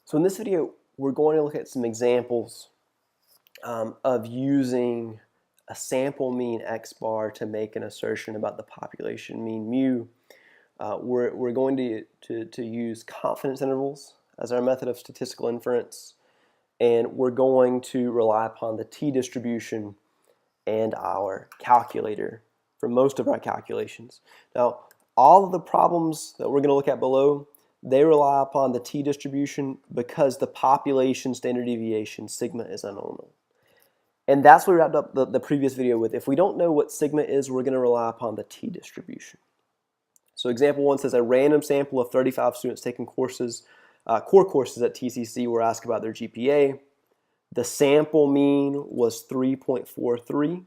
So in this video, we're going to look at some examples of using a sample mean x bar to make an assertion about the population mean mu. We're going to use confidence intervals as our method of statistical inference, and we're going to rely upon the t-distribution and our calculator for most of our calculations. Now, all of the problems that we're going to look at below, they rely upon the t-distribution because the population standard deviation, sigma, is unknown. And that's what we wrapped up the previous video with. If we don't know what sigma is, we're going to rely upon the t-distribution. So example 1 says a random sample of 35 students taking courses, core courses at TCC were asked about their GPA. The sample mean was 3.43.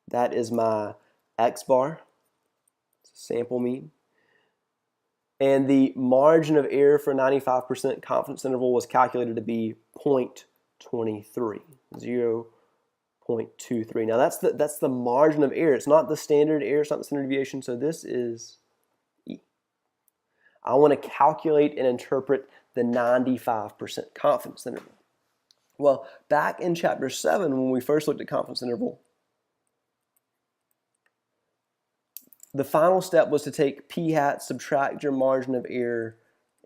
That is my x bar, sample mean. And the margin of error for 95% confidence interval was calculated to be 0.23, 0.23. Now that's the margin of error. It's not the standard error, it's not the standard deviation, so this is E. I want to calculate and interpret the 95% confidence interval. Well, back in chapter 7, when we first looked at confidence interval, the final step was to take p hat, subtract your margin of error,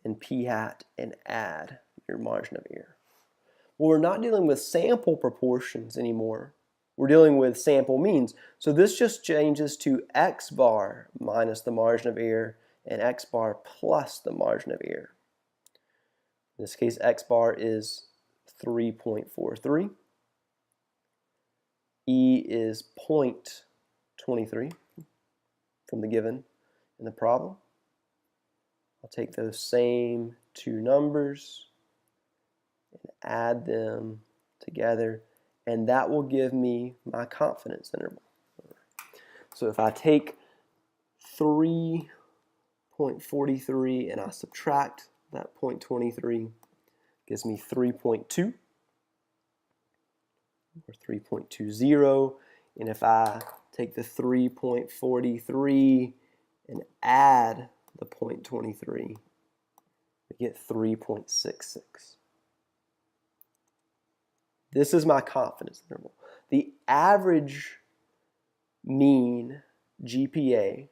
and p hat, and add your margin of error. Well, we're not dealing with sample proportions anymore. We're dealing with sample means. So this just changes to x bar minus the margin of error and x bar plus the margin of error. In this case, x bar is 3.43. E is 0.23. From the given in the problem. I'll take those same two numbers and add them together, and that will give me my confidence interval. So if I take 3.43 and I subtract that 0.23, it gives me 3.2 or 3.20, and if I take the 3.43 and add the 0.23, we get 3.66. This is my confidence interval. The average mean GPA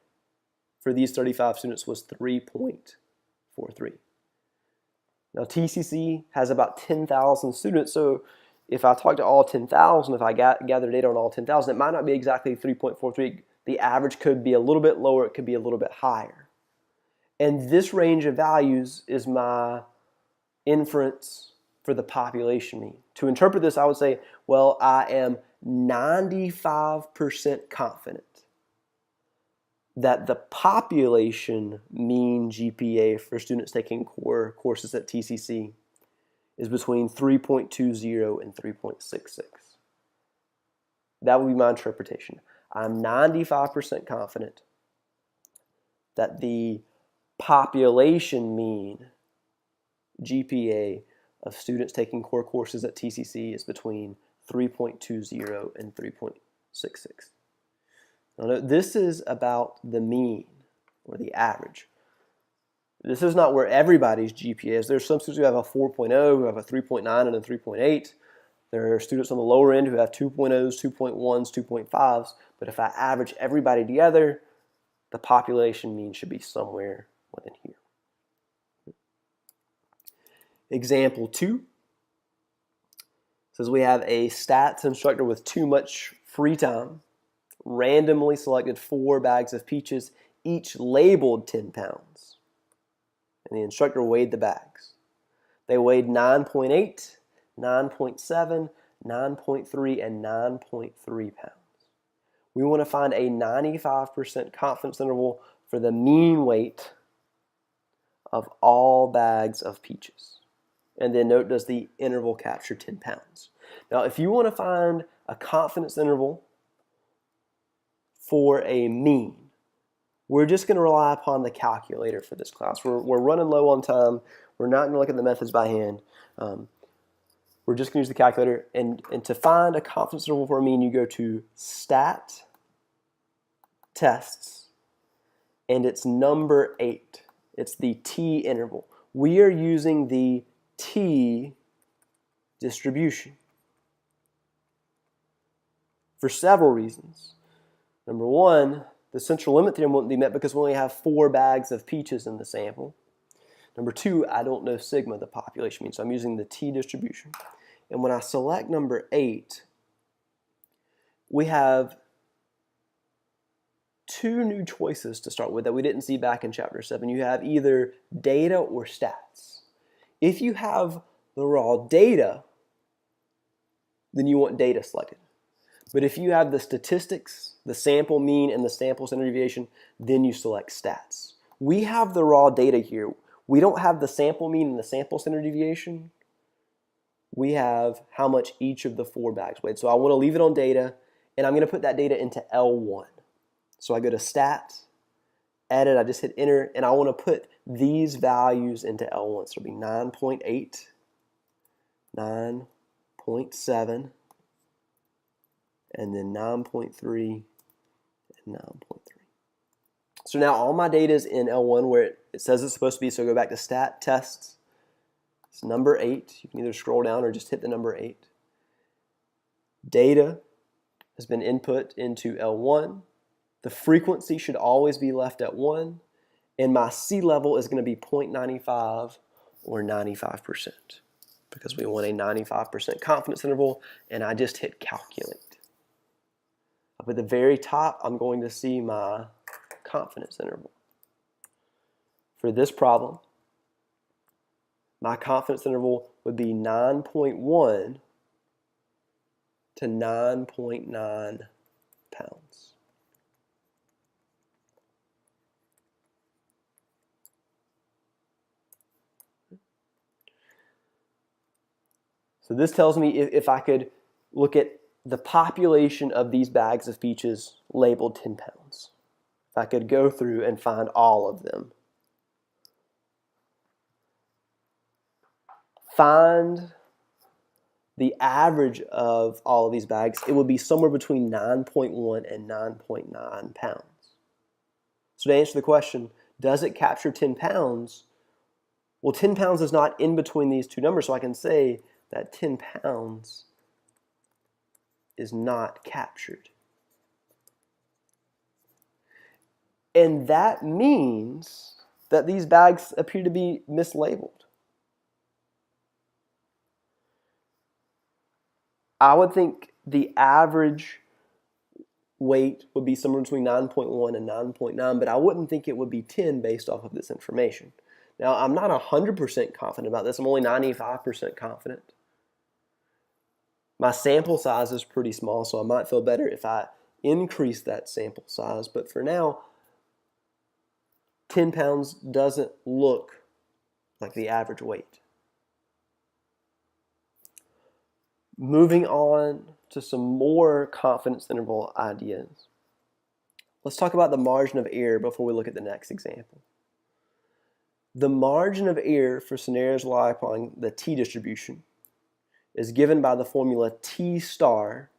for these 35 students was 3.43. Now TCC has about 10,000 students, so if I talk to all 10,000, if I gather data on all 10,000, it might not be exactly 3.43. The average could be a little bit lower, it could be a little bit higher. And this range of values is my inference for the population mean. To interpret this, I would say, well, I am 95% confident that the population mean GPA for students taking core courses at TCC is between 3.20 and 3.66. That would be my interpretation. I'm 95% confident that the population mean GPA of students taking core courses at TCC is between 3.20 and 3.66. Now, this is about the mean or the average. This is not where everybody's GPA is. There's some students who have a 4.0, who have a 3.9 and a 3.8. There are students on the lower end who have 2.0s, 2.1s, 2.5s. But if I average everybody together, the population mean should be somewhere within here. Example 2 says we have a stats instructor with too much free time, randomly selected 4 bags of peaches, each labeled 10 pounds. And the instructor weighed the bags. They weighed 9.8, 9.7, 9.3, and 9.3 pounds. We want to find a 95% confidence interval for the mean weight of all bags of peaches. And then note, does the interval capture 10 pounds? Now, if you want to find a confidence interval for a mean, we're just going to rely upon the calculator for this class. We're running low on time. We're not going to look at the methods by hand. We're just going to use the calculator. And to find a confidence interval for a mean, you go to Stat, Tests, and it's number 8. It's the t interval. We are using the t distribution for several reasons. Number one, the central limit theorem wouldn't be met because we only have 4 bags of peaches in the sample. Number two, I don't know sigma, the population mean, so I'm using the t distribution. And when I select number 8, we have 2 new choices to start with that we didn't see back in chapter 7. You have either data or stats. If you have the raw data, then you want data selected. But if you have the statistics, the sample mean, and the sample standard deviation, then you select stats. We have the raw data here. We don't have the sample mean and the sample standard deviation. We have how much each of the 4 bags weighed. So I want to leave it on data, and I'm going to put that data into L1. So I go to stats, edit, I just hit enter, and I want to put these values into L1. So it'll be 9.8, 9.7, and then 9.3 and 9.3. So now all my data is in L1 where it says it's supposed to be, so go back to stat tests. It's number 8. You can either scroll down or just hit the number 8. Data has been input into L1. The frequency should always be left at 1. And my C level is going to be 0.95 or 95% because we want a 95% confidence interval, and I just hit calculate. Up at the very top, I'm going to see my confidence interval. For this problem, my confidence interval would be 9.1 to 9.9 pounds. So this tells me if I could look at the population of these bags of peaches labeled 10 pounds. If I could go through and find all of them. Find the average of all of these bags, it would be somewhere between 9.1 and 9.9 pounds. So to answer the question, does it capture 10 pounds? Well, 10 pounds is not in between these two numbers, so I can say that 10 pounds is not captured. And that means that these bags appear to be mislabeled. I would think the average weight would be somewhere between 9.1 and 9.9, but I wouldn't think it would be 10 based off of this information. Now, I'm not 100% confident about this. I'm only 95% confident. My sample size is pretty small, so I might feel better if I increase that sample size. But for now, 10 pounds doesn't look like the average weight. Moving on to some more confidence interval ideas. Let's talk about the margin of error before we look at the next example. The margin of error for scenarios rely upon the t distribution is given by the formula t star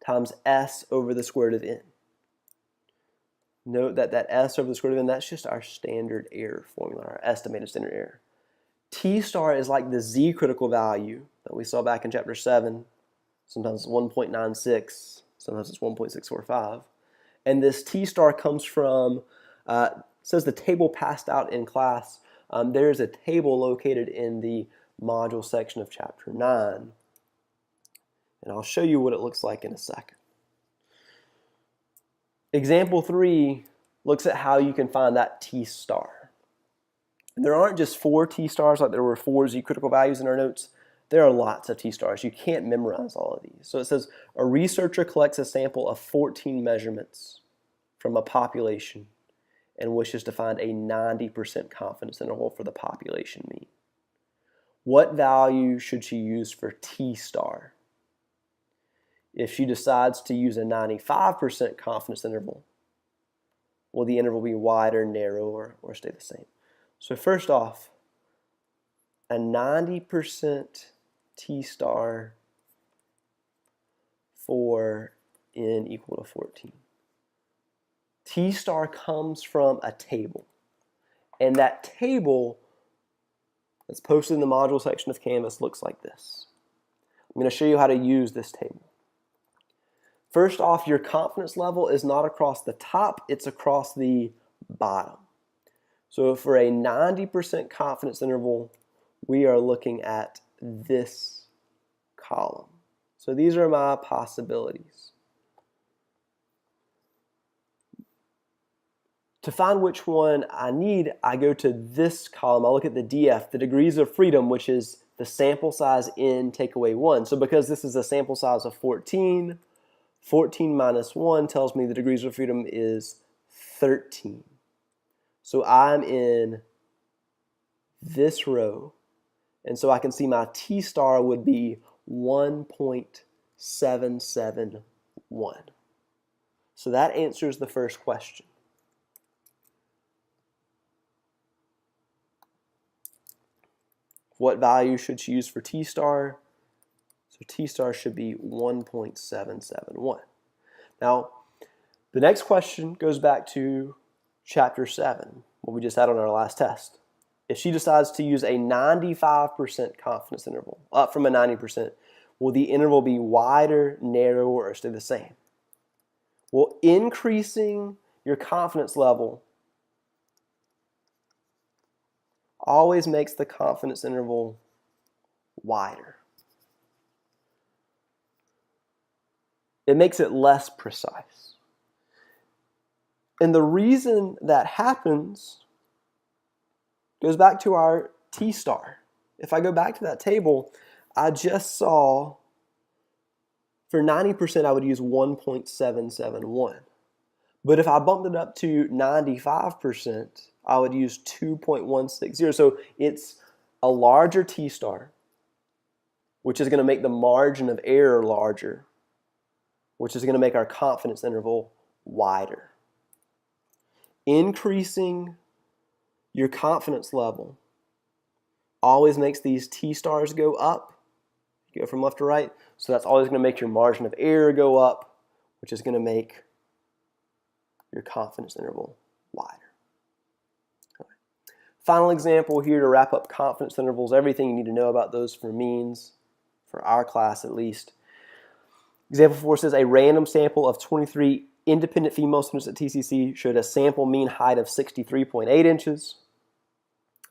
times s over the square root of n. Note that that s over the square root of n, that's just our standard error formula, our estimated standard error. T star is like the z critical value that we saw back in chapter 7. Sometimes it's 1.96, sometimes it's 1.645. And this t star comes from, says the table passed out in class. There's a table located in the module section of chapter 9. And I'll show you what it looks like in a second. Example 3 looks at how you can find that t star. And there aren't just 4 t stars like there were 4 z critical values in our notes. There are lots of t stars. You can't memorize all of these. So it says a researcher collects a sample of 14 measurements from a population and wishes to find a 90% confidence interval for the population mean. What value should she use for t star? If she decides to use a 95% confidence interval, will the interval be wider, narrower, or stay the same? So first off, a 90% t star for n equal to 14. T star comes from a table, and that table that's posted in the module section of Canvas looks like this. I'm going to show you how to use this table. First off, your confidence level is not across the top, it's across the bottom. So for a 90% confidence interval, we are looking at this column. So these are my possibilities. To find which one I need, I go to this column. I look at the DF, the degrees of freedom, which is the sample size n take away 1. So because this is a sample size of 14, 14 minus 1 tells me the degrees of freedom is 13. So I'm in this row, and so I can see my T star would be 1.771. So that answers the first question. What value should you use for T star? So T star should be 1.771. Now, the next question goes back to Chapter 7, what we just had on our last test. If she decides to use a 95% confidence interval, up from a 90%, will the interval be wider, narrower, or stay the same? Well, increasing your confidence level always makes the confidence interval wider. It makes it less precise. And the reason that happens goes back to our T star. If I go back to that table, I just saw for 90% I would use 1.771. But if I bumped it up to 95%, I would use 2.160. So it's a larger T star, which is going to make the margin of error larger, which is going to make our confidence interval wider. Increasing your confidence level always makes these T stars go up. You go from left to right. So that's always going to make your margin of error go up, which is going to make your confidence interval wider. Final example here to wrap up confidence intervals, everything you need to know about those for means, for our class at least. Example 4 says a random sample of 23 independent female students at TCC showed a sample mean height of 63.8 inches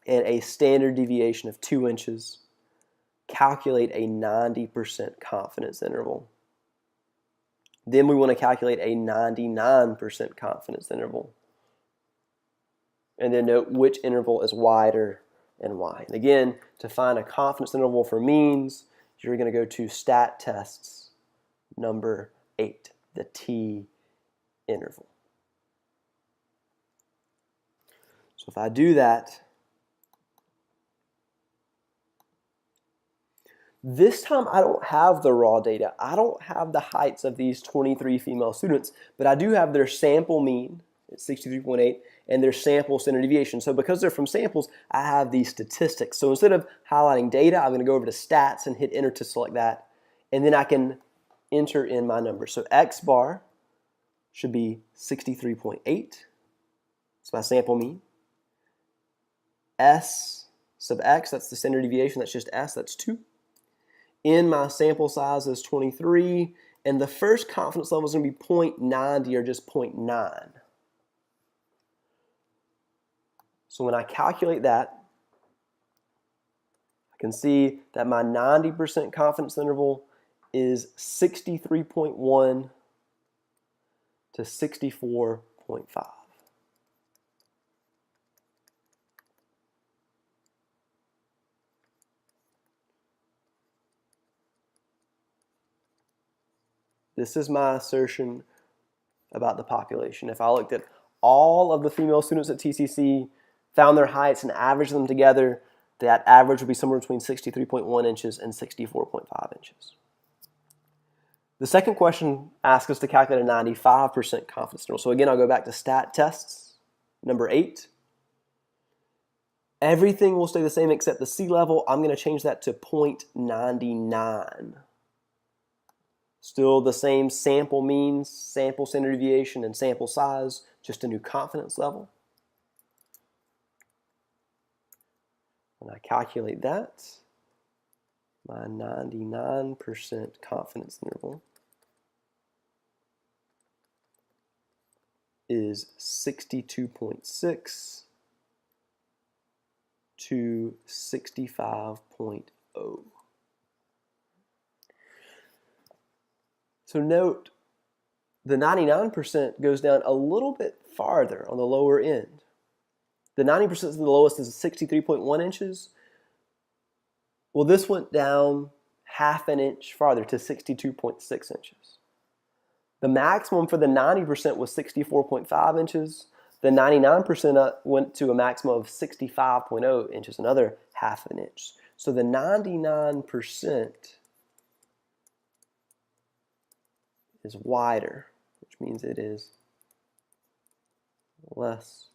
and a standard deviation of 2 inches. Calculate a 90% confidence interval. Then we want to calculate a 99% confidence interval. And then note which interval is wider and why. And again, to find a confidence interval for means, you're going to go to stat tests number 8, the T interval. So if I do that, this time I don't have the raw data. I don't have the heights of these 23 female students, but I do have their sample mean, it's 63.8, and their sample standard deviation. So because they're from samples, I have these statistics. So instead of highlighting data, I'm going to go over to stats and hit enter to select that, and then I can enter in my number. So X bar should be 63.8. It's my sample mean. S sub X, that's the standard deviation, that's just S, that's 2. In my sample size is 23, and the first confidence level is going to be 0.90 or just 0.9. So when I calculate that, I can see that my 90% confidence interval is 63.1 to 64.5. This is my assertion about the population. If I looked at all of the female students at TCC, found their heights and averaged them together, that average would be somewhere between 63.1 inches and 64.5 inches. The second question asks us to calculate a 95% confidence interval. So again, I'll go back to stat tests, number 8. Everything will stay the same except the sea level. I'm going to change that to 0.99. Still the same sample means, sample standard deviation, and sample size, just a new confidence level. and I calculate that, my 99% confidence interval is 62.6 to 65.0. So note, the 99% goes down a little bit farther on the lower end. The 90% of the lowest is 63.1 inches. Well, this went down half an inch farther to 62.6 inches. The maximum for the 90% was 64.5 inches. The 99% went to a maximum of 65.0 inches, another half an inch. So the 99% is wider, which means it is less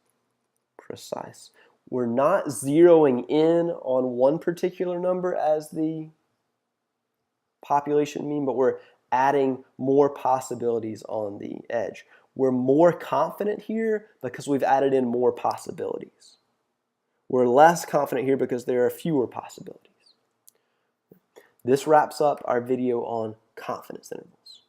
precise. We're not zeroing in on one particular number as the population mean, but we're adding more possibilities on the edge. We're more confident here because we've added in more possibilities. We're less confident here because there are fewer possibilities. This wraps up our video on confidence intervals.